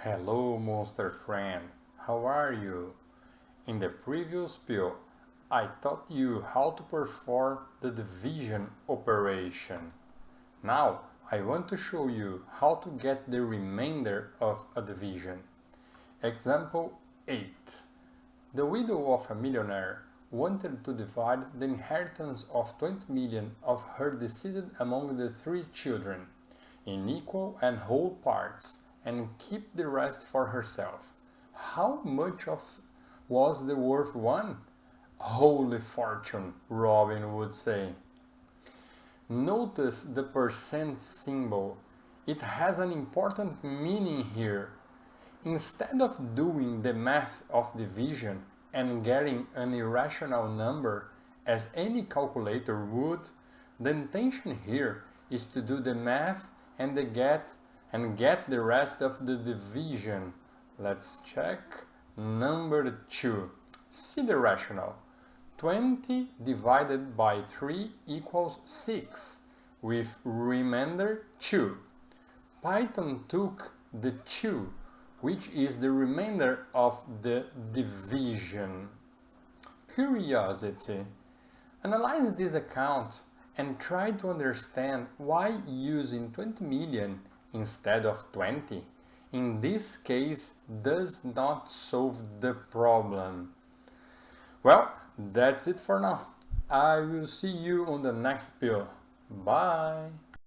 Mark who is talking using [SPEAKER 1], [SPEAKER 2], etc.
[SPEAKER 1] Hello, monster friend. How are you? In the previous pill, I taught you how to perform the division operation. Now, I want to show you how to get the remainder of a division. Example 8. The widow of a millionaire wanted to divide the inheritance of 20 million of her deceased among the 3 children in equal and whole parts and keep the rest for herself. How much of was the worth won? Holy fortune, Robin would say. Notice the percent symbol. It has an important meaning here. Instead of doing the math of division and getting an irrational number as any calculator would, the intention here is to do the math and get the rest of the division. Let's check. Number 2. See the rational. 20 divided by 3 equals 6, with remainder 2. Python took the 2, which is the remainder of the division. Curiosity. Analyze this account and try to understand why using 20 million instead of 20 in this case does not solve the problem. Well, that's it for now. I will see you on the next pill. Bye!